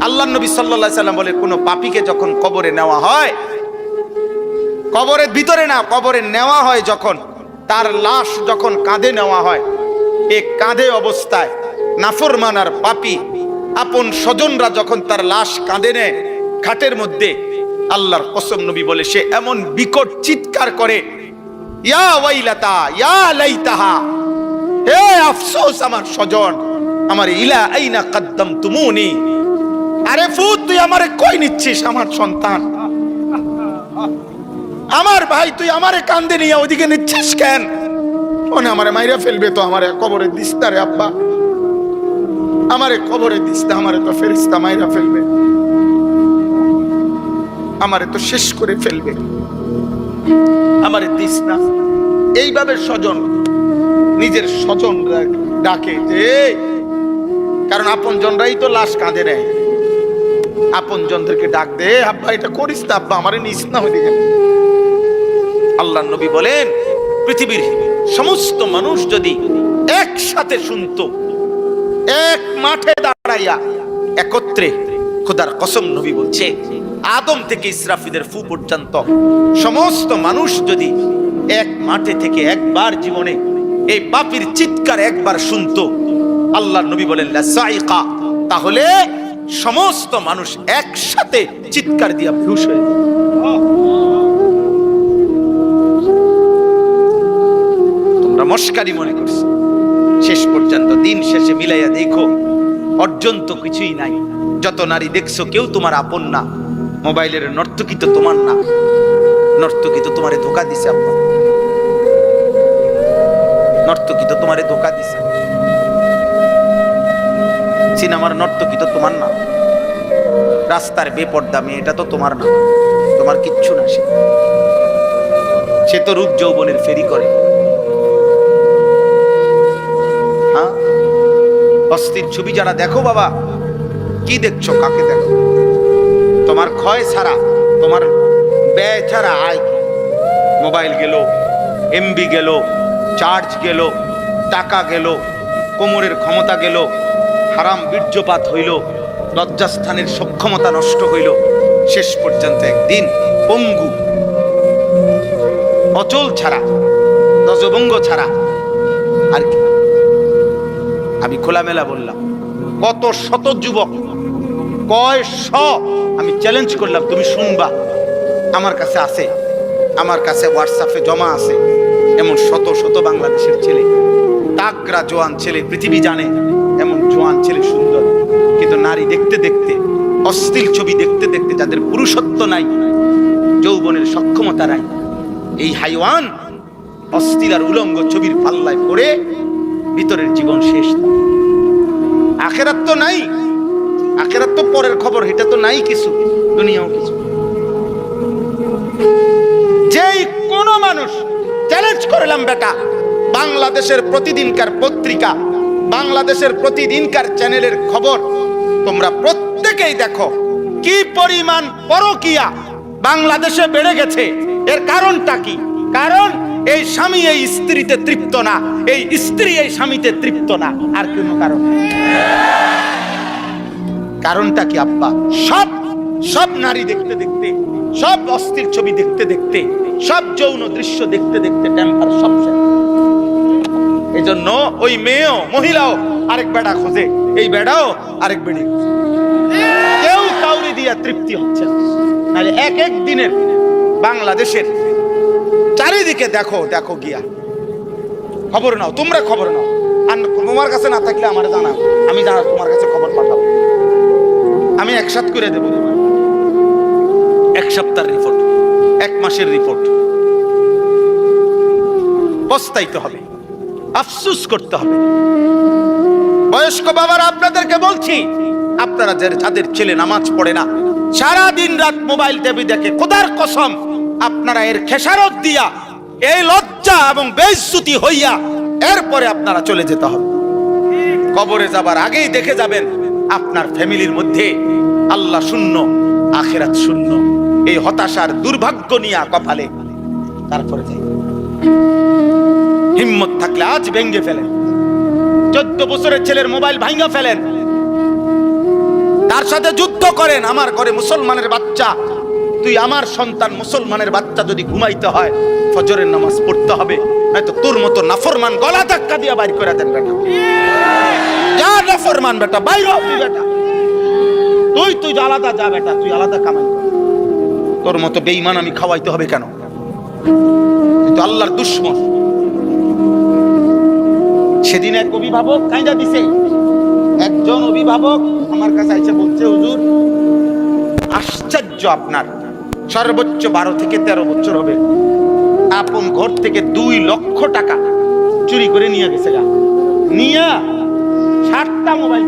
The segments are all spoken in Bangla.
আল্লাহর নবী সাল্লাল্লাহু আলাইহি সাল্লাম বলে, কোন পাপীকে যখন কবরে নেওয়া হয়, কবরের ভিতরে না, কবরে নেওয়া হয় যখন, তার লাশ যখন কাঁধে নেওয়া হয়, এই কাঁধে অবস্থায় নাফরমান আর পাপী আপন স্বজনরা যখন তার লাশ কাঁধে নেয় খাটের মধ্যে, আল্লাহর কসম নবী বলে, সে এমন বিকট চিৎকার করে, ইয়া ওয়াইলাতা ইয়া লাইতাহা, হে আফসোস আমার স্বজন, আমার ইলা আইনা কদ্দামতুমুনি, আরে ফুত তুই আমারে কই নিচ্ছিস, আমার সন্তান, আমার ভাই, তুই আমারে কান্দে নিয়ে ওদিকে নিচ্ছিস কেন? ওনে আমারে মাইরা ফেলবে তো, আমারে কবরে দিস না রে আব্বা, আমারে কবরে দিস না, আমারে তো ফেরেশতা মাইরা ফেলবে, আমারে তো শেষ করে ফেলবে, আমারে দিস না। এইভাবে স্বজন নিজের স্বজন ডাকে, যে কারণ আপন জনরাই তো লাশ কাঁধে নেয়, আপন জনদেরকে ডাক দে, আব্বা এটা করিস না, আব্বা আমারে নিস না ওইদিকে। আল্লাহর নবী বলেন, পৃথিবীর সমস্ত মানুষ যদি একসাথে শুনতো, এক মাঠে দাঁড়াইয়া একত্রে, খোদার কসম নবী বলছে, আদম থেকে ইসরাফিলের ফু পর্যন্ত সমস্ত মানুষ যদি এক মাঠে থেকে একবার জীবনে এই পাপীর চিৎকার একবার শুনতো, আল্লাহর নবী বলেন লাসাইকা, তাহলে সমস্ত মানুষ একসাথে চিৎকার দিয়া বেহুশ হয়ে যেত। তোমরা মস্কারি মনে করছো, শেষ পর্যন্ত দিন শেষে মিলাইয়া দেখো, অর্জন তো কিছুই নাই। যত নারী দেখছো কেউ তোমার আপন না, মোবাইলের নর্তকী তো তোমার না, নর্তকী তো তোমারে ধোকা দিছে, আপা নর্তকী তো তোমারে ধোকা দিছে, সিনেমার নর্তকী তো তোমার না, রাস্তার বেপর্দা মেয়েটা তো তোমার না, তোমার কিচ্ছু না, সে তো রূপ যৌবনের ফেরি করে। হ্যাঁ, অস্থির ছবি যারা দেখো বাবা, কি দেখছো, কাকে দেখো? তোমার ক্ষয় ছাড়া, তোমার ব্যয় ছাড়া আয় কি? মোবাইল গেল, এমবি গেল, চার্জ গেল, টাকা গেল, কোমরের ক্ষমতা গেল, হারাম বীর্যপাত হইল, লজ্জাস্থানের সক্ষমতা নষ্ট হইল, শেষ পর্যন্ত একদিন পঙ্গু, অচল ছাড়া, ধ্বজভঙ্গ ছাড়া আর কি? আমি খোলামেলা বললাম, কত শত যুবক, কয়শ, আমি চ্যালেঞ্জ করলাম, তুমি শুনবা, আমার কাছে আছে, আমার কাছে হোয়াটসঅ্যাপে জমা আছে, এমন শত শত বাংলাদেশের ছেলে, তাগড়া জোয়ান ছেলে, পৃথিবী জানে এমন জোয়ান ছেলে, সুন্দর, কিন্তু নারী দেখতে দেখতে, অশ্লীল ছবি দেখতে দেখতে, যাদের পুরুষত্ব নাই, যৌবনের সক্ষমতা নাই, এই হাইওয়ান অশ্লীল আর উলঙ্গ ছবির পাল্লায় পড়ে ভিতরের জীবন শেষ। আখেরাত তো নাই, আখেরাত তো পরের খবর, এটা তো নাই কিছু, দুনিয়াও কিছু। যেই কোন মানুষ চ্যালেঞ্জ করলাম, বেটা, বাংলাদেশের প্রতিদিনকার পত্রিকা, বাংলাদেশের প্রতিদিনকার চ্যানেলের খবর তোমরা প্রত্যেকেই দেখো, কি পরিমাণ পরকীয়া বাংলাদেশে বেড়ে গেছে। এর কারণটা কি? কারণ এই স্বামী এই স্ত্রীতে তৃপ্ত না, এই স্ত্রী এই স্বামীতে তৃপ্ত না, আর কোনো কারণ। কারণটা কি আব্বা? সব সব নারী দেখতে দেখতে, সব অস্থির ছবি দেখতে দেখতে, সব যৌন দৃশ্য দেখতে দেখতে টেম্পার সব শেষ। এই জন্য ওই মেয়েও, মহিলাও আরেক বেড়া খোঁজে, এই বেড়াও আরেক বেড়ি খোঁজে, কেউ কাউরি দিয়া তৃপ্তি হচ্ছে না। নাহলে এক এক দিনের বাংলাদেশের চারিদিকে দেখো, দেখো গিয়া খবর নাও, তোমরা খবর নাও, আর তোমার কাছে না থাকলে আমার জানাও, আমি জানা তোমার কাছে খবর পাঠাবো, আমি একসাথ করে দেবো, এক সপ্তাহের রিপোর্ট, এক মাসের রিপোর্ট। পস্তাইতে হবে, আফসোস করতে হবে। বয়স্ক বাবারা, আপনাদেরকে বলছি, আপনারা যাদের ছেলে নামাজ পড়ে না, সারা দিন রাত মোবাইল টিভি দেখে, খোদার কসম আপনারা এর খেসারত দিয়া, এই লজ্জা এবং বেইজ্জতি হইয়া এরপরে আপনারা চলে যেতে হবে। কবরে যাবার আগেই দেখে যাবেন আপনার ফ্যামিলির মধ্যে আল্লাহ শূন্য, আখিরাত শূন্য, এই হতাশার দুর্ভাগ্য নিয়ে কপালে। তারপরে যাই, হিম্মত থাকলে আজ ভেঙ্গে ফেলেন, 14 বছরের ছেলের মোবাইল ভাঙা ফেলেন, তার আমার সাথে যুদ্ধ করেন, আমার ঘরে মুসলমানের বাচ্চা, তুই আমার সন্তান মুসলমানের বাচ্চা যদি ঘুমাইতে হয় ফজরের নামাজ পড়তে হবে, নয়তো তোর মতো নাফরমান গলা ধাক্কা দিয়ে বাইর করে দেন বেটা। যা নাফরমান বেটা, বাইর হ তুই বেটা, তুই আলাদা যা বেটা, তুই আলাদা কামাই কর। তোর মতো বেঈমান আমি খাওয়াইতে হবে কেন? তুই তো আল্লাহর দুশমন। সেদিন এক অভিভাবক কাঁদা দিছে, একজন অভিভাবক আমার কাছে এসে বলছে, হুজুর আশ্চর্য, আপনার সর্বোচ্চ 12 থেকে 13 বছর হবে, আপন ঘর থেকে 2 লক্ষ টাকা চুরি করে নিয়ে গেছে, নিয়ে 7টা মোবাইল।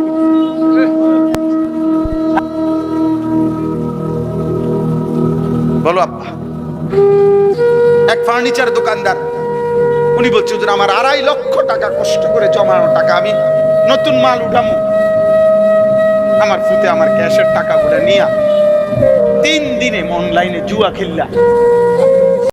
বলো আব্বা। এক ফার্নিচার দোকানদার, উনি বলছে হুজুর আমার 2.5 লক্ষ টাকা কষ্ট করে জমানো টাকা, আমি নতুন মাল উঠামু, আমার ফুতে আমার ক্যাশের টাকাগুলো নিয়ে 3 দিনে অনলাইনে জুয়া খেললা